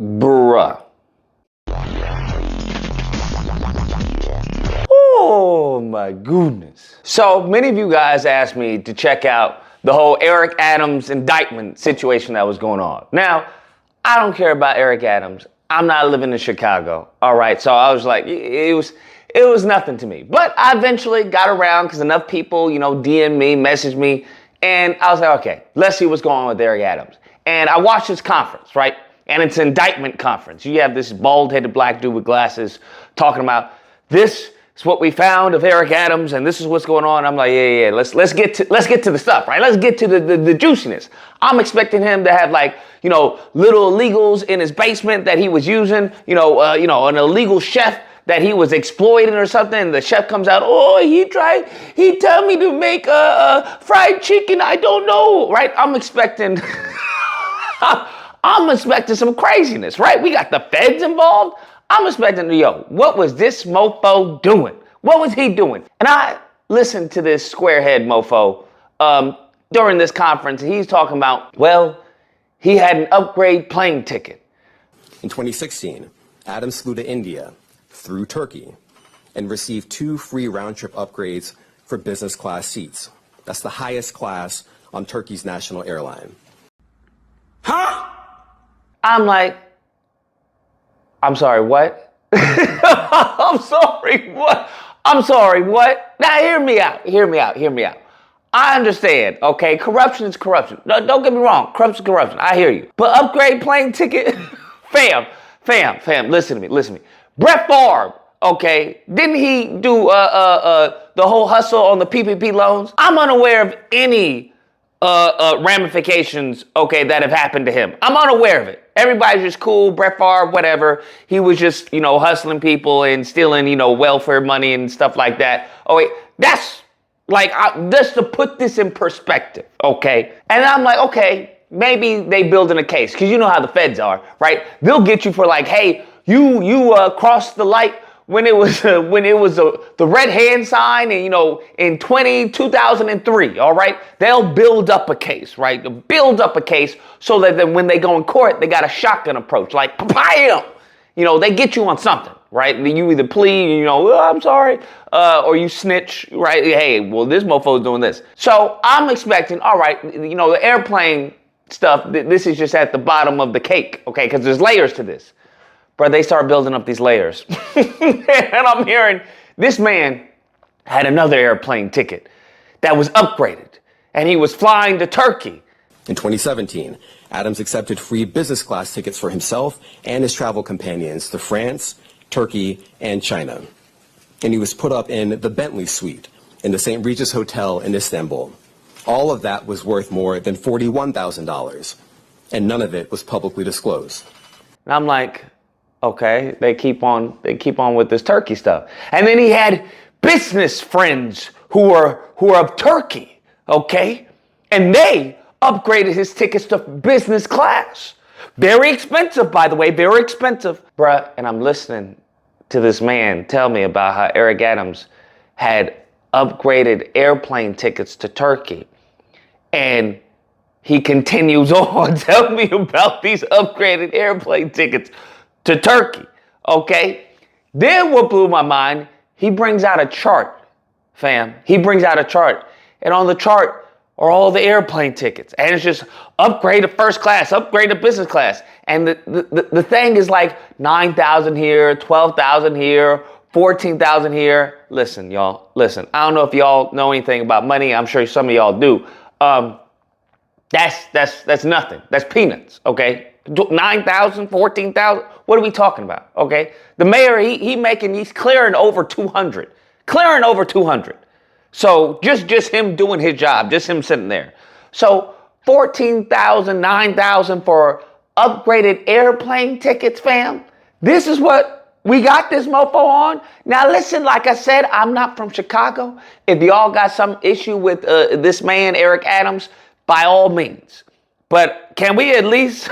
Bruh. Oh my goodness. So many of you guys asked me to check out the whole Eric Adams indictment situation that was going on. Now, I don't care about Eric Adams. I'm not living in Chicago. All right. So I was like, it was nothing to me. But I eventually got around because enough people, DM me, message me. And I was like, okay, let's see what's going on with Eric Adams. And I watched his conference, right? And it's an indictment conference. You have this bald-headed black dude with glasses talking about this is what we found of Eric Adams, and this is what's going on. I'm like, yeah. Let's get to the stuff, right? Let's get to the juiciness. I'm expecting him to have little illegals in his basement that he was using, an illegal chef that he was exploiting or something. And the chef comes out, he told me to make fried chicken. I don't know, right? I'm expecting some craziness, right? We got the feds involved. I'm expecting, what was this mofo doing? What was he doing? And I listened to this squarehead mofo during this conference. And he's talking about, he had an upgrade plane ticket. In 2016, Adams flew to India through Turkey and received 2 free round-trip upgrades for business class seats. That's the highest class on Turkey's national airline. Huh? I'm like, I'm sorry, what? I'm sorry, what? Now hear me out. I understand, okay? Corruption is corruption. Don't get me wrong. Corruption is corruption. I hear you. But upgrade plane ticket? fam, listen to me. Brett Favre, okay? Didn't he do the whole hustle on the PPP loans? I'm unaware of any ramifications, okay, that have happened to him. I'm unaware of it. Everybody's just cool, Brett Favre, whatever. He was just, hustling people and stealing, welfare money and stuff like that. Oh, wait, that's like, just to put this in perspective, okay? And I'm like, okay, maybe they building a case, because you know how the feds are, right? They'll get you for like, hey, you crossed the light when it was the red hand sign, and in 2003, all right, they'll build up a case, right? They'll build up a case so that then when they go in court, they got a shotgun approach, like bam, they get you on something, right? And you either plead, I'm sorry, or you snitch, right? Hey, well, this mofo's doing this. So I'm expecting, all right, the airplane stuff. This is just at the bottom of the cake, okay? Because there's layers to this. But they start building up these layers. And I'm hearing this man had another airplane ticket that was upgraded, and he was flying to Turkey. In 2017, Adams accepted free business class tickets for himself and his travel companions to France, Turkey, and China. And he was put up in the Bentley suite in the St. Regis Hotel in Istanbul. All of that was worth more than $41,000, and none of it was publicly disclosed. And I'm like, okay, they keep on with this Turkey stuff. And then he had business friends who are of Turkey, okay? And they upgraded his tickets to business class. Very expensive, by the way, very expensive. Bruh, and I'm listening to this man tell me about how Eric Adams had upgraded airplane tickets to Turkey. And he continues on telling me about these upgraded airplane tickets to Turkey, okay? Then what blew my mind, he brings out a chart, fam. He brings out a chart. And on the chart are all the airplane tickets. And it's just upgrade to first class, upgrade to business class. And the thing is like 9,000 here, 12,000 here, 14,000 here. Listen, y'all, listen. I don't know if y'all know anything about money. I'm sure some of y'all do. That's nothing. That's peanuts, okay? 9,000, 14,000. What are we talking about? Okay. The mayor, he's clearing over 200. So just him doing his job, just him sitting there. So 14,000, 9,000 for upgraded airplane tickets, fam. This is what we got this mofo on. Now listen, like I said, I'm not from Chicago. If y'all got some issue with this man, Eric Adams, by all means. But can we at least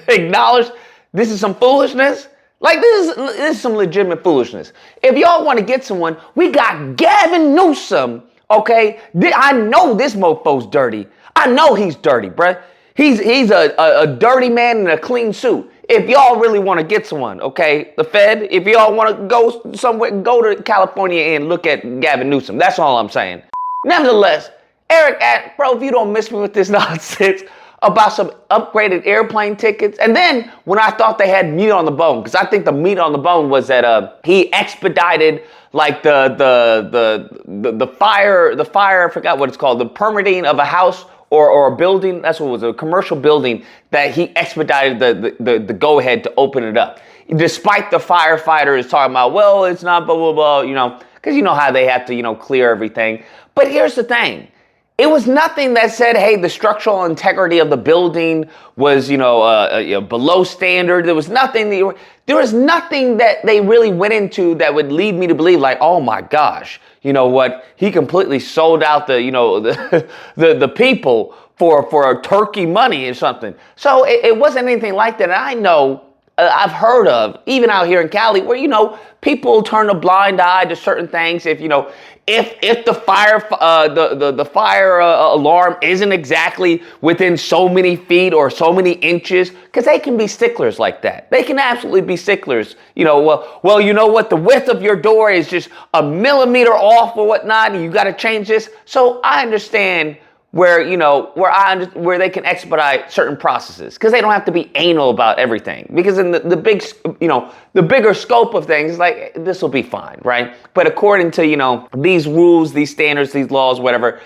acknowledge this is some foolishness? Like, this is some legitimate foolishness. If y'all want to get someone, we got Gavin Newsom, okay? I know this mofo's dirty. I know he's dirty, bruh. He's a dirty man in a clean suit. if y'all really want to get someone, okay, the Fed, if y'all want to go somewhere, go to California and look at Gavin Newsom. That's all I'm saying. Nevertheless, Eric, bro, if you don't miss me with this nonsense about some upgraded airplane tickets, and then when I thought they had meat on the bone, because I think the meat on the bone was that he expedited like the fire, I forgot what it's called, the permitting of a house or a building. That's what it was, a commercial building, that he expedited the go ahead to open it up, despite the firefighters talking about, well, it's not blah blah blah, you know, because you know how they have to, you know, clear everything. But here's the thing. It was nothing that said, hey, the structural integrity of the building was, below standard. There was nothing that they really went into that would lead me to believe, like, oh my gosh, you know what? He completely sold out the people for a turkey money or something. So it wasn't anything like that. And I know, I've heard of, even out here in Cali, where, you know, people turn a blind eye to certain things. If, you know, if the fire alarm isn't exactly within so many feet or so many inches, because they can be sticklers like that. They can absolutely be sticklers. You know, well, you know what? The width of your door is just a millimeter off or whatnot, and you got to change this. So I understand where they can expedite certain processes, because they don't have to be anal about everything. Because in the bigger scope of things, like, this will be fine, right? But according to, you know, these rules, these standards, these laws, whatever,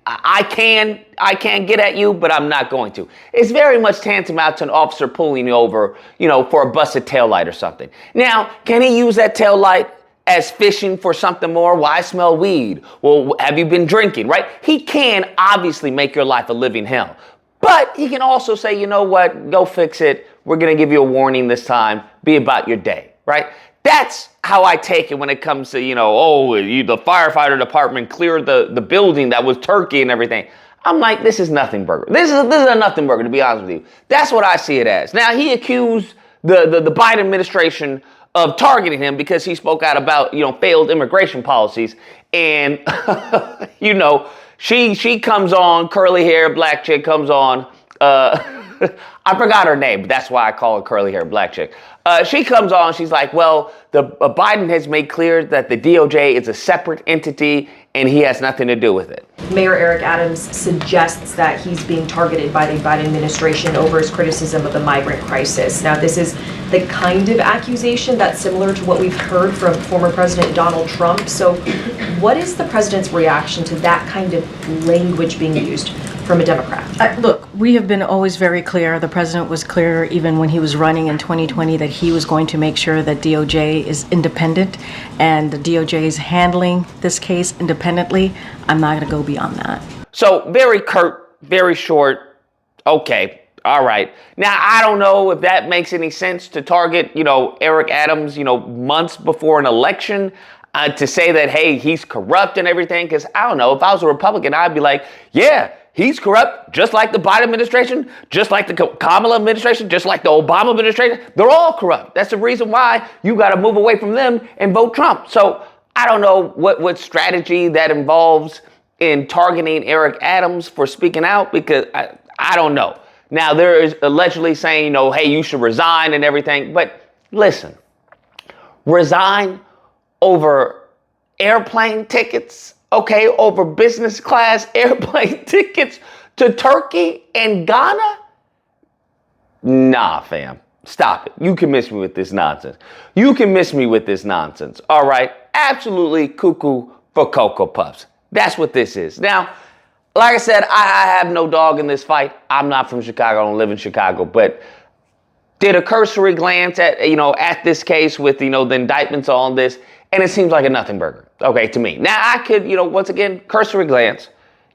I can get at you, but I'm not going to. It's very much tantamount to an officer pulling you over, you know, for a busted taillight or something. Now, can he use that taillight as fishing for something more? Well, I smell weed. Well, have you been drinking, right? He can obviously make your life a living hell. But he can also say, you know what, go fix it. We're going to give you a warning this time. Be about your day, right? That's how I take it when it comes to, you know, the firefighter department cleared the building that was turkey and everything. I'm like, this is nothing burger. This is a nothing burger, to be honest with you. That's what I see it as. Now, he accused the Biden administration of targeting him because he spoke out about, you know, failed immigration policies. And, you know, she comes on, curly hair, black chick comes on. I forgot her name, but that's why I call her curly hair, black chick. She comes on, she's like, well, Biden has made clear that the DOJ is a separate entity and he has nothing to do with it. Mayor Eric Adams suggests that he's being targeted by the Biden administration over his criticism of the migrant crisis. Now, this is the kind of accusation that's similar to what we've heard from former President Donald Trump. So what is the president's reaction to that kind of language being used from a Democrat? Look, we have been always very clear. The president was clear even when he was running in 2020 that he was going to make sure that DOJ is independent, and the DOJ is handling this case independently. I'm not going to go beyond that. So very curt, very short. Okay. All right. Now, I don't know if that makes any sense to target, you know, Eric Adams, you know, months before an election, to say that, hey, he's corrupt and everything. Because I don't know, if I was a Republican, I'd be like, yeah, he's corrupt, just like the Biden administration, just like the Kamala administration, just like the Obama administration. They're all corrupt. That's the reason why you got to move away from them and vote Trump. So I don't know what strategy that involves in targeting Eric Adams for speaking out, because I don't know. Now, there is allegedly saying, you know, hey, you should resign and everything. But listen, resign over airplane tickets, okay, over business class airplane tickets to Turkey and Ghana? Nah, fam. Stop it. You can miss me with this nonsense. You can miss me with this nonsense. All right. Absolutely cuckoo for Cocoa Puffs. That's what this is. Now, like I said, I have no dog in this fight. I'm not from Chicago. I don't live in Chicago. But did a cursory glance at this case with, the indictments on this, and it seems like a nothing burger, okay, to me. Now, I could, once again, cursory glance.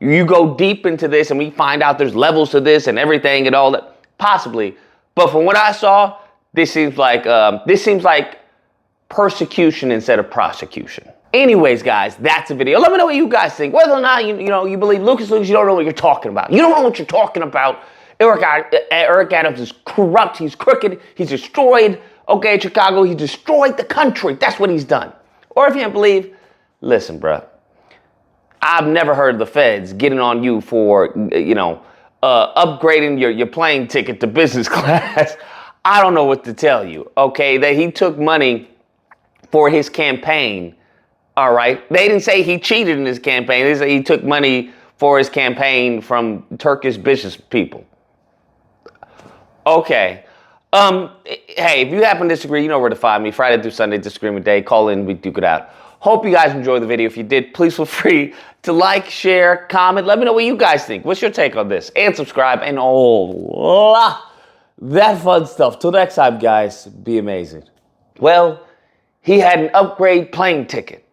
You go deep into this and we find out there's levels to this and everything and all that, possibly. But from what I saw, this seems like persecution instead of prosecution. Anyways, guys, that's the video. Let me know what you guys think. Whether or not you believe Lucas, you don't know what you're talking about. You don't know what you're talking about. Eric Adams is corrupt. He's crooked. He's destroyed. Okay, Chicago. He destroyed the country. That's what he's done. Or if you don't believe, listen, bruh. I've never heard of the feds getting on you for upgrading your plane ticket to business class. I don't know what to tell you, okay? That he took money for his campaign, all right? They didn't say he cheated in his campaign. They said he took money for his campaign from Turkish business people. Okay. Hey, if you happen to disagree, you know where to find me. Friday through Sunday, Disagreement Day. Call in, we duke it out. Hope you guys enjoyed the video. If you did, please feel free to like, share, comment. Let me know what you guys think. What's your take on this? And subscribe and all that fun stuff. Till next time, guys, be amazing. Well, he had an upgrade plane ticket.